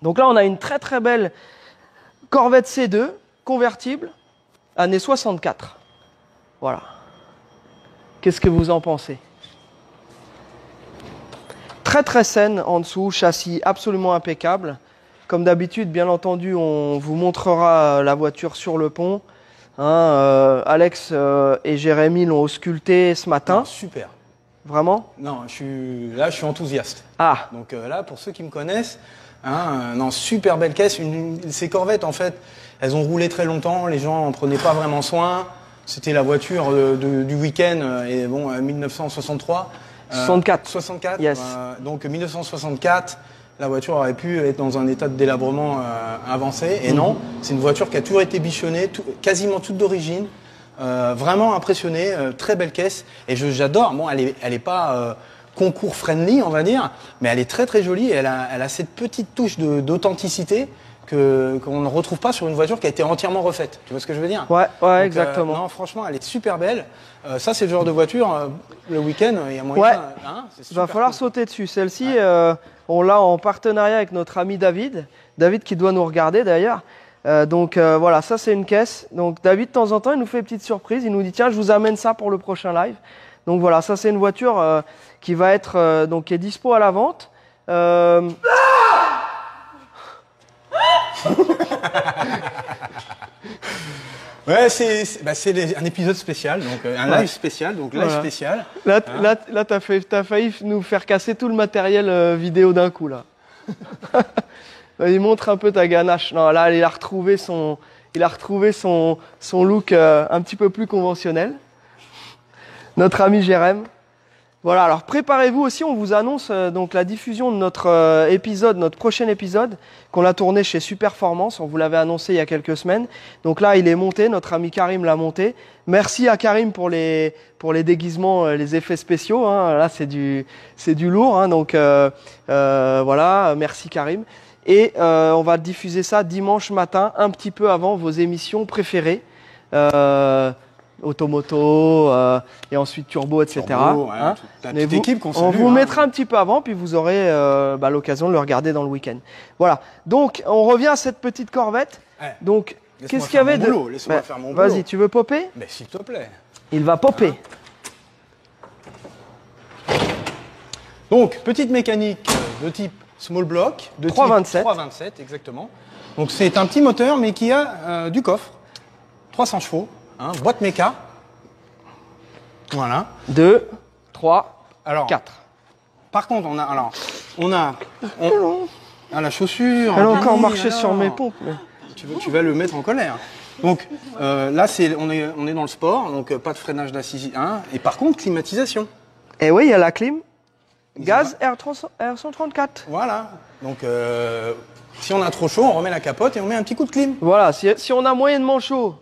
Donc là, on a une très très belle Corvette C2, convertible, année 64. Voilà. Qu'est-ce que vous en pensez? Très très saine en dessous, châssis absolument impeccable. Comme d'habitude, bien entendu, on vous montrera la voiture sur le pont. Hein, Alex et Jérémy l'ont ausculté ce matin. Non, super. Vraiment? Non, je suis enthousiaste. Ah. Donc là, pour ceux qui me connaissent, hein, non, super belle caisse. Ces Corvettes, en fait, elles ont roulé très longtemps. Les gens n'en prenaient pas vraiment soin. C'était la voiture du week-end. Et bon, 1963. 64. 64. Yes. Donc 1964. La voiture aurait pu être dans un état de délabrement avancé. Et non, c'est une voiture qui a toujours été bichonnée, quasiment toute d'origine. Vraiment impressionnée, très belle caisse. Et j'adore. Bon, elle est pas concours friendly, on va dire, mais elle est très très jolie. Et elle a cette petite touche d'authenticité qu'on ne retrouve pas sur une voiture qui a été entièrement refaite. Tu vois ce que je veux dire? Ouais, Donc, exactement. non, franchement, elle est super belle. Ça, c'est le genre de voiture, le week-end, il y a moyen. Ouais. Hein, Il va falloir sauter dessus. Celle-ci, on l'a en partenariat avec notre ami David. David qui doit nous regarder d'ailleurs. Voilà, ça c'est une caisse. Donc David, de temps en temps, il nous fait une petite surprise. Il nous dit, tiens, je vous amène ça pour le prochain live. Donc voilà, ça c'est une voiture qui va être, qui est dispo à la vente. Ouais, c'est un épisode spécial, donc un live spécial, donc live Voilà. spécial. Là, t'as failli nous faire casser tout le matériel vidéo d'un coup là. Il montre un peu ta ganache. Non, là, il a retrouvé son look un petit peu plus conventionnel. Notre ami Jérém. Voilà, alors préparez-vous aussi, on vous annonce donc la diffusion de notre prochain épisode qu'on a tourné chez Superformance. On vous l'avait annoncé il y a quelques semaines. Donc là, il est monté, notre ami Karim l'a monté. Merci à Karim pour les déguisements, les effets spéciaux. Hein. Là, c'est du lourd. Hein. Donc voilà, merci Karim. Et on va diffuser ça dimanche matin, un petit peu avant vos émissions préférées. Automoto et ensuite Turbo, etc. Turbo, ouais, hein. la Mais petite équipe qu'on on salue, vous hein. mettra un petit peu avant, puis vous aurez l'occasion de le regarder dans le week-end. Voilà. Donc, on revient à cette petite Corvette. Ouais. Donc, Laisse-moi qu'est-ce qu'il y faire avait mon de... boulot, laisse-moi faire mon boulot. Vas-y, tu veux popper? Mais s'il te plaît. Il va popper. Donc, petite mécanique de type small block, de 327. type 327, exactement. Donc, c'est un petit moteur, mais qui a du coffre. 300 chevaux, hein, boîte méca. Voilà. 2, 3, Alors, 4. par contre, on a la chaussure. Elle a oui, encore marché alors. sur mes pompes. mais- Tu vas le mettre en colère. Donc là, on est dans le sport, donc pas de freinage d'assise, hein, et par contre, climatisation. Et oui, il y a la clim. Gaz R134. Voilà. Donc si on a trop chaud, on remet la capote et on met un petit coup de clim. Voilà, si on a moyennement chaud,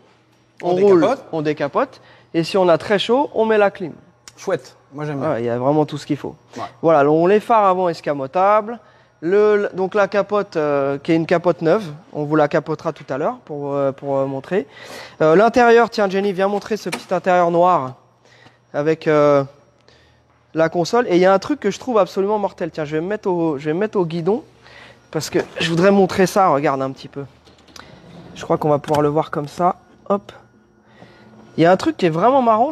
on roule, décapote. on décapote. Et si on a très chaud, on met la clim. Chouette. Moi, j'aime bien. Il y a vraiment tout ce qu'il faut. Ouais. Voilà, donc les phares avant escamotables. Donc la capote qui est une capote neuve. On vous la capotera tout à l'heure pour montrer. L'intérieur, tiens Jenny, viens montrer ce petit intérieur noir avec la console. Et il y a un truc que je trouve absolument mortel. Tiens, je vais me mettre au guidon parce que je voudrais montrer ça. Regarde un petit peu. Je crois qu'on va pouvoir le voir comme ça. Hop. Il y a un truc qui est vraiment marrant,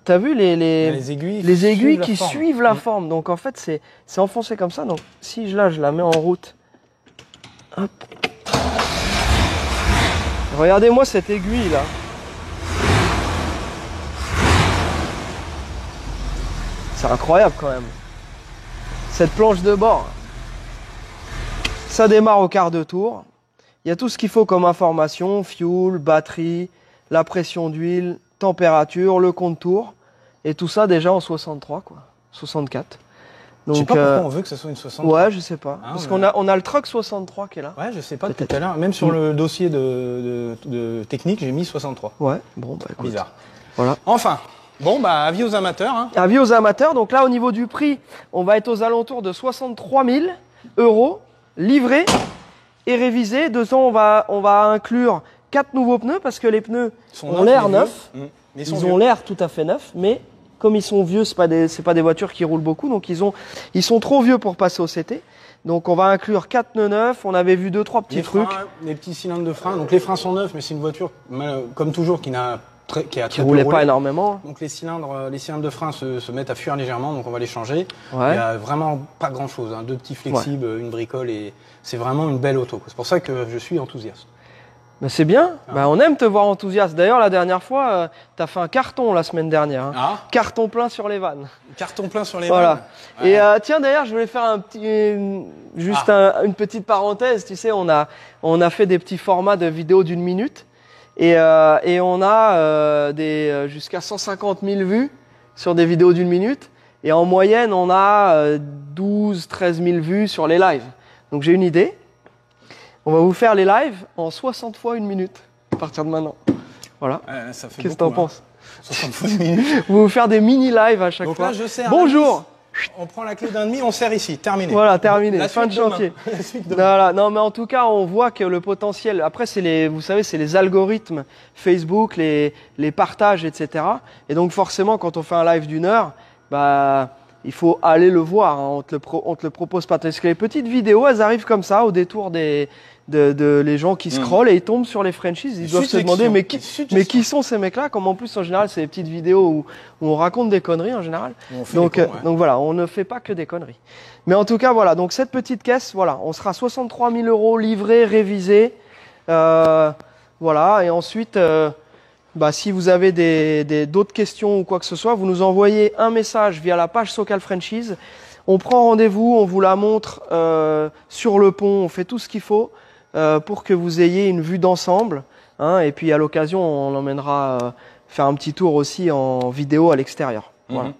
t'as vu Les aiguilles, qui suivent la forme. Donc en fait, c'est enfoncé comme ça. Donc si je la mets en route. Hop. Regardez-moi cette aiguille là. C'est incroyable quand même. Cette planche de bord. Ça démarre au quart de tour. Il y a tout ce qu'il faut comme information, fuel, batterie, la pression d'huile, température, le compte-tours. Et tout ça déjà en 63, quoi. 64. Donc, je sais pas pourquoi on veut que ce soit une 60. Ouais, je sais pas. Ah, Parce ouais. qu'on a le truck 63 qui est là. Ouais, je sais pas tout à l'heure. Même sur le dossier de technique, j'ai mis 63. Ouais, bon, bah écoute. Bizarre. Voilà. Enfin, bon, bah avis aux amateurs. Hein. Avis aux amateurs. Donc là, au niveau du prix, on va être aux alentours de 63 000 € livrés et révisés. Dedans, on va inclure 4 nouveaux pneus parce que les pneus ont l'air neufs. Ils ont l'air tout à fait neufs, mais comme ils sont vieux, c'est pas des voitures qui roulent beaucoup, donc ils sont trop vieux pour passer au CT. Donc on va inclure 4 nœuds neufs. On avait vu 2-3 petits trucs. Les petits cylindres de frein. Donc les freins sont neufs, mais c'est une voiture, comme toujours, qui a très qui roulait pas énormément. Donc les cylindres de frein se mettent à fuir légèrement, donc on va les changer. Ouais. Il y a vraiment pas grand chose, hein. 2 petits flexibles, une bricole, et c'est vraiment une belle auto. C'est pour ça que je suis enthousiaste. Ben c'est bien, on aime te voir enthousiaste. D'ailleurs, la dernière fois, tu as fait un carton la semaine dernière. Hein. Ah. Carton plein sur les vannes. Carton plein sur les voilà. vannes. Ouais. Et tiens, d'ailleurs, je voulais faire une petite parenthèse. Tu sais, on a fait des petits formats de vidéos d'1 minute et on a jusqu'à 150 000 vues sur des vidéos d'1 minute. Et en moyenne, on a 12-13 000 vues sur les lives. Donc j'ai une idée. On va vous faire les lives en 60 fois 1 minute, à partir de maintenant. Voilà. Qu'est-ce que t'en penses? 60 fois 1 minute. On va vous faire des mini-lives à chaque fois. Donc là, je sers. Bonjour. On prend la clé d'1,5, on serre ici. Terminé. Voilà, terminé. La fin de chantier. Voilà. Non, mais en tout cas, on voit que le potentiel. Après, vous savez, c'est les algorithmes Facebook, les partages, etc. Et donc, forcément, quand on fait un live d'1 heure, il faut aller le voir. Hein. On te le propose pas. Parce que les petites vidéos, elles arrivent comme ça, au détour les gens qui scrollent et ils tombent sur les franchises. Ils doivent se demander, mais qui sont ces mecs-là? Comme en plus, en général, c'est des petites vidéos où on raconte des conneries, en général. Donc voilà, on ne fait pas que des conneries. Mais en tout cas, voilà. Donc cette petite caisse, voilà, on sera 63 000 € livrés, révisés. Voilà. Et ensuite, si vous avez d'autres questions ou quoi que ce soit, vous nous envoyez un message via la page Sokal Franchise. On prend rendez-vous, on vous la montre sur le pont, on fait tout ce qu'il faut pour que vous ayez une vue d'ensemble. Hein, et puis à l'occasion, on emmènera faire un petit tour aussi en vidéo à l'extérieur. Voilà.